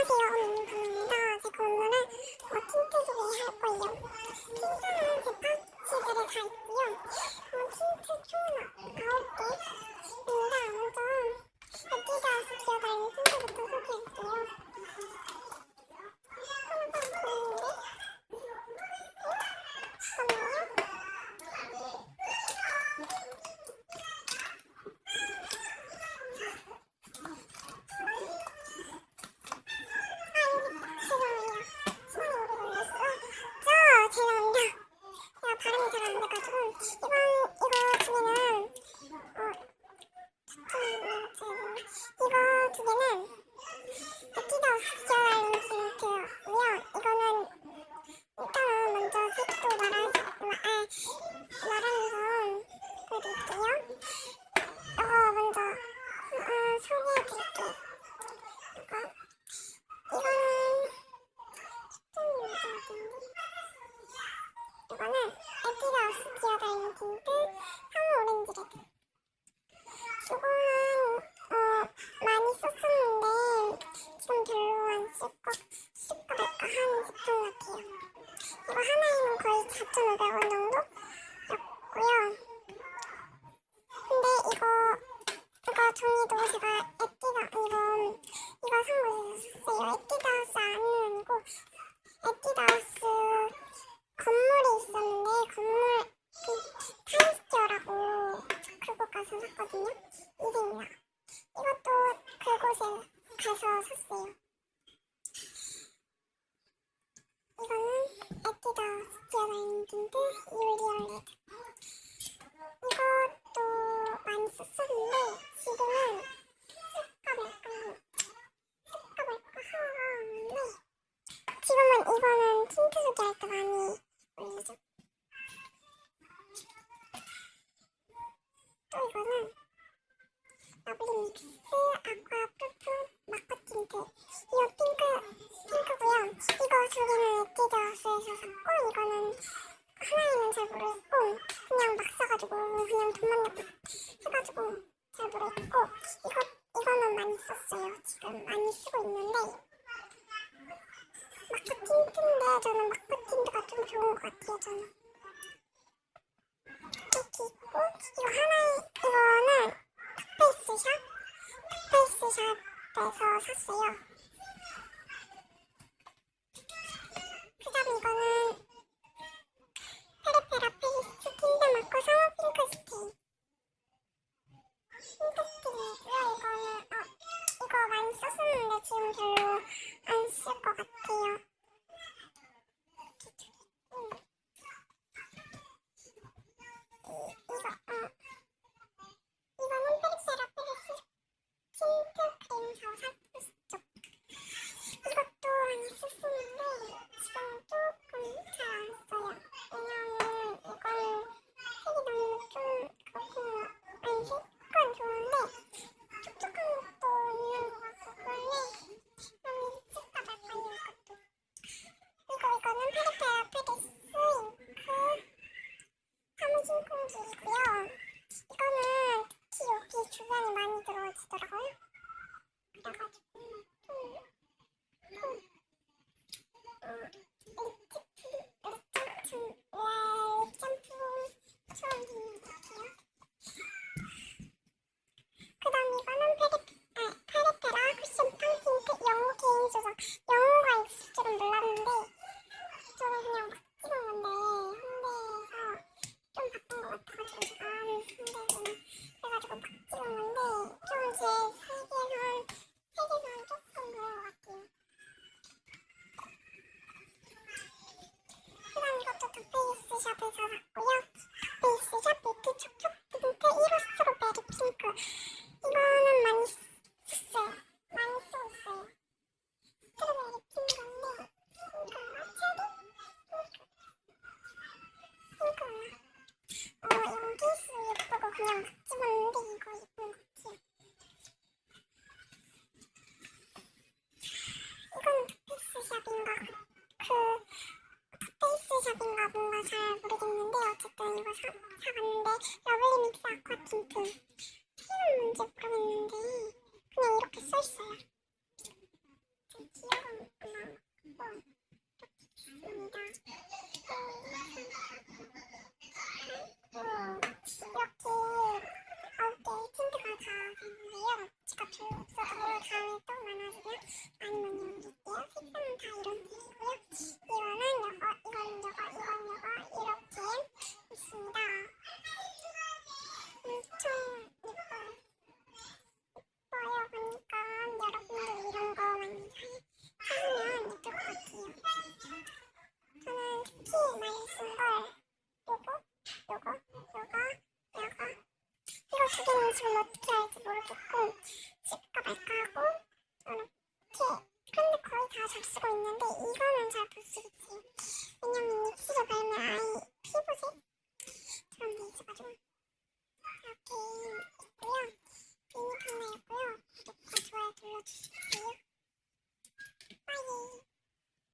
안녕하세요, 민민입니다. 제가 오늘은 틴트 소개할 거예요. 틴트는 제 파우치들에 다 있고요. 틴트 총 9개입니다. 먼저 에뛰드하우스 기어다니는 틴트부터 소개할게요. 하나가 보이는데? 잠깐만요. 죄송합니다. 제가 발음이 잘 안 돼가지고 이거 두 개는 이거 두 개는 에뛰드하우스 기어다니는 틴트고요. 이거는 일단은 먼저 색도 말하면서 보여드릴게요. 이거 먼저 소개해드릴게요. 이거는 에뛰드하우스 기어다니는 틴트 황홀 오렌지 레드. 이거는 많이 썼었는데 지금 별로 안 쓸까 말까 하는 제품 같아요. 이거 하나에는 거의 4,500원 정도였고요. 근데 이거 종이도 제가 이거 산 곳에서 샀어요. 에뛰드하우스 안은 아니고 에뛰드하우스 건물에 있었는데 건물 타임스퀘어라고 그곳 가서 샀거든요. 2등이나 이것도 그곳에 가서 샀어요. 이거는 에뛰드하우스 기어다니는 틴트 유리얼 레드. 이것도 많이 썼었는데 지금은 쓸까 말까 하는데 지금은 이거는 틴트 소개할 때 많이 올리죠. 또 이거는 러블리 믹스 아쿠아 푸프 마커 틴트. 이거 핑크고요. 이거 두 개는 에뛰드하우스에서 샀고 이거는 하나에는 잘 모르겠고 그냥 막 사가지고 그냥 돈만 내고 해가지고 잘 모르겠고 이거는 많이 썼어요. 지금 많이 쓰고 있는데 마커 틴트인데 저는 마커 틴트가 좀 좋은 것 같아요. 저는 이렇게 있고 이거는 핫페이스샵에서 샀어요. 그 다음에 이거는 페리페라 페이스 틴트 마커 상어 핑크 스테이. 핑크 스테이고요. 이거 많이 썼었는데 지금 별로 안 쓸 것 같아요. 이거는 페리페라 페이스 틴트 크림 저 이것도 많이 썼었는데 지금 조금 잘 안 써요. 왜냐하면 이거는 색이 너무 좀 그렇고 아니 색깔은 좋은데 촉촉한 것도 있는 것 같고 그런데 너무 쓸까 말까요 이것도. 이거는 페리페라 페리스 잉크 사무실 콩질이고요. 이거는 특히 여기 주변에 많이 들어오시더라고요. 그래가지고 그 다음 이거는 페리페라 쿠션 팡 틴트 영어 개인 조작. 영어가 있을 줄은 몰랐는데 저는 그냥 막 찍은 건데 홍대에서 좀 바쁜 것 같아가지고 제가 홍대에서는 그래가지고 막 찍은 건데 좀 제 세계선 조금 그런 것 같아요. 그 다음 이것도 핫페이스샵에서 샀고요. 핫페이스샵 밀크 촉촉 틴트 1호 스트로베리 핑크. 이거는 많이 썼어요. 많이 쓰고 있어요. 스트로베리 핑크인데 핑크가 이건 케이스 예쁘고 그냥 막 집었는데 이거 예쁜 것 같아요. 이건 핫페이스샵인가 뭔가 잘 모르겠는데 어쨌든 이거 사봤는데 러블리 믹스 아쿠아 틴트 색은 뭔지 모르겠는데 그냥 이렇게 써있어요. 귀여워. 지금 어떻게 할지 모르겠고 쓸까 말까 하고 이렇게 근데 거의 다 잘 쓰고 있는데 이거는 잘 못 쓰겠지. 왜냐면 입술에 바르면 아이 피부색처럼 돼 있어가지고 이렇게 있고요. 비니 판매였고요. 구독과 좋아요 눌러주세요.